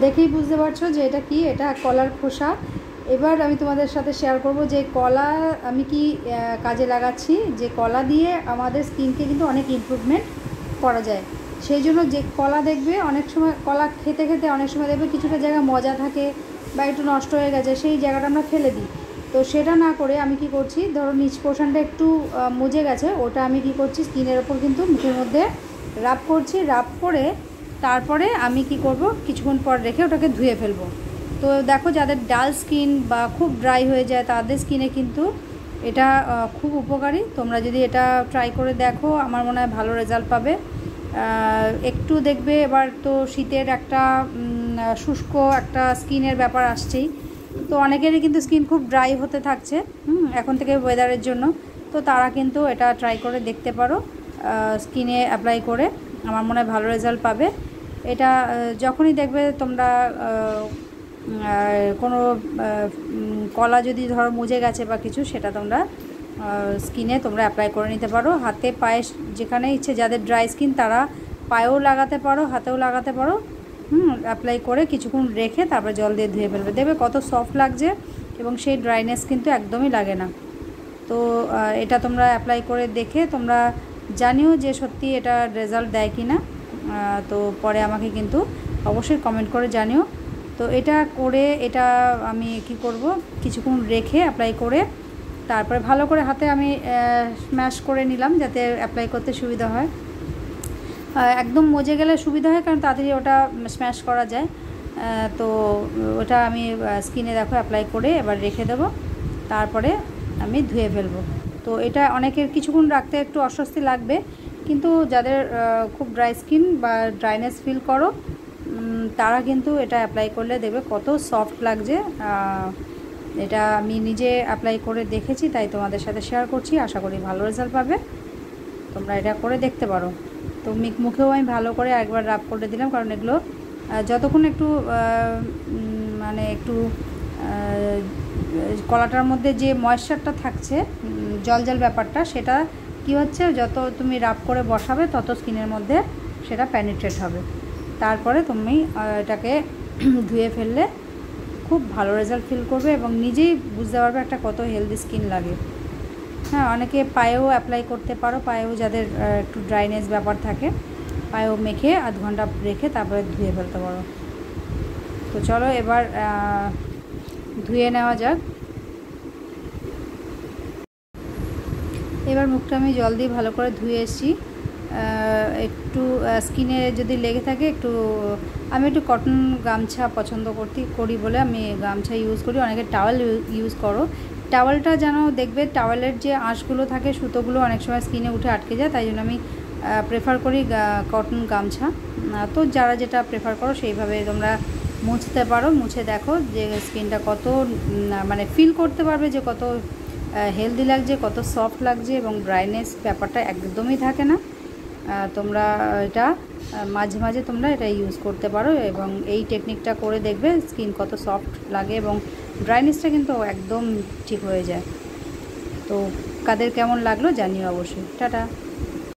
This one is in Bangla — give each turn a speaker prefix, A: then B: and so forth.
A: দেখেই বুঝতে পারছো যে এটা কি, এটা কলার খোসা। এবার আমি তোমাদের সাথে শেয়ার করব যে কলা আমি কি কাজে লাগাচ্ছি, যে কলা দিয়ে আমাদের স্কিনকে কিন্তু অনেক ইমপ্রুভমেন্ট করা যায়। সেই জন্য যে কলা দেখবে অনেক সময় কলা খেতে খেতে অনেক সময় দেখবে কিছুটা জায়গা মজা থাকে বা একটু নষ্ট হয়ে গেছে, সেই জায়গাটা আমরা ফেলে দিই। তো সেটা না করে আমি কি করছি, ধরো নিচ পোর্শনটা একটু মুজে গেছে, ওটা আমি কি করছি স্কিনের ওপর কিন্তু মুখের মধ্যে রাব করছি। রাব করে তারপরে আমি কি করব, কিছুক্ষণ পর রেখে ওটাকে ধুয়ে ফেলবো। তো দেখো যাদের ডাল স্কিন বা খুব ড্রাই হয়ে যায় তাদের স্কিনে কিন্তু এটা খুব উপকারী। তোমরা যদি এটা ট্রাই করে দেখো আমার মনে হয় ভালো রেজাল্ট পাবে। একটু দেখবে এবার তো শীতের একটা শুষ্ক একটা স্কিনের ব্যাপার আসছেই, তো অনেকেরই কিন্তু স্কিন খুব ড্রাই হতে থাকছে এখন থেকে ওয়েদারের জন্য। তো তারা কিন্তু এটা ট্রাই করে দেখতে পারো, স্কিনে অ্যাপ্লাই করে আমার মনে হয় ভালো রেজাল্ট পাবে। এটা যখনই দেখবে তোমরা কোনো কলা যদি ধরো মুজে গেছে বা কিছু, সেটা তোমরা স্কিনে তোমরা অ্যাপ্লাই করে নিতে পারো। হাতে পায়ে যেখানে ইচ্ছে, যাদের ড্রাই স্কিন তারা পায়েও লাগাতে পারো, হাতেও লাগাতে পারো। অ্যাপ্লাই করে কিছুক্ষণ রেখে তারপরে জল দিয়ে ধুয়ে ফেলবে, দেখবে কত সফট লাগছে এবং সেই ড্রাইনেস কিন্তু একদমই লাগে না। তো এটা তোমরা অ্যাপ্লাই করে দেখে তোমরা জানিও যে সত্যি এটা রেজাল্ট দেয় কি না। তো পরে আমাকে কিন্তু অবশ্যই কমেন্ট করে জানিও। তো এটা করে এটা আমি কি করব, কিছুক্ষণ রেখে অ্যাপ্লাই করে তারপরে ভালো করে হাতে আমি স্ম্যাশ করে নিলাম যাতে অ্যাপ্লাই করতে সুবিধা হয়। একদম মজে গেলে সুবিধা হয় কারণ তাড়াতাড়ি ওটা স্ম্যাশ করা যায়। তো ওটা আমি স্কিনে দেখো অ্যাপ্লাই করে এবার রেখে দেবো, তারপরে আমি ধুয়ে ফেলবো। তো এটা অনেকের কিছুক্ষণ রাখতে একটু অস্বস্তি লাগবে, কিন্তু যাদের খুব ড্রাই স্কিন বা ড্রাইনেস ফিল করো তারা কিন্তু এটা অ্যাপ্লাই করলে দেখবে কত সফট লাগছে। এটা আমি নিজে অ্যাপ্লাই করে দেখেছি, তাই তোমাদের সাথে শেয়ার করছি। আশা করি ভালো রেজাল্ট পাবে, তোমরা এটা করে দেখতে পারো। তো মুখেও আমি ভালো করে একবার রাব করে দিলাম, কারণ এগুলো যতক্ষণ একটু মানে একটু কলাটার মধ্যে যে ময়েশ্চারটা থাকছে, জল জল ব্যাপারটা, সেটা কি হচ্ছে যত তুমি রাব করে বসাবে তত স্কিনের মধ্যে সেটা পেনিট্রেট হবে। তারপরে তুমি এটাকে ধুয়ে ফেললে খুব ভালো রেজাল্ট ফিল করবে এবং নিজেই বুঝতে পারবে একটা কত হেলদি স্কিন লাগে। হ্যাঁ, অনেকে পায়েও অ্যাপ্লাই করতে পারো, পায়েও যাদের একটু ড্রাইনেস ব্যাপার থাকে পায়েও মেখে আধ ঘন্টা রেখে তারপরে ধুয়ে ফেলতে পারো। তো চলো এবার ধুয়ে নেওয়া যাক। এবার মুখটা আমি জল দিয়ে ভালো করে ধুয়ে এসেছি। একটু স্কিনে যদি লেগে থাকে আমি একটু কটন গামছা পছন্দ করি বলে আমি গামছা ইউজ করি। অনেকে টাওয়েল ইউজ করো, টাওয়েলটা যেন দেখবে টাওয়েলের যে আঁশগুলো থাকে সুতোগুলো অনেক সময় স্কিনে উঠে আটকে যায়, তাই জন্য আমি প্রেফার করি কটন গামছা। তো যারা যেটা প্রেফার করো সেইভাবে তোমরা মুছতে পারো, মুছে দেখো যে স্কিনটা কত মানে ফিল করতে পারবে যে কত হেলদি লাগছে, কত সফট লাগছে এবং ড্রাইনেস ব্যাপারটা একদমই থাকে না। তোমরা এটা মাঝে মাঝে তোমরা এটা ইউজ করতে পারো এবং এই টেকনিকটা করে দেখবে স্কিন কত সফট লাগে এবং ড্রাইনেসটা কিন্তু একদম ঠিক হয়ে যায়। তো কাদের কেমন লাগলো জানিও অবশ্যই। টাটা।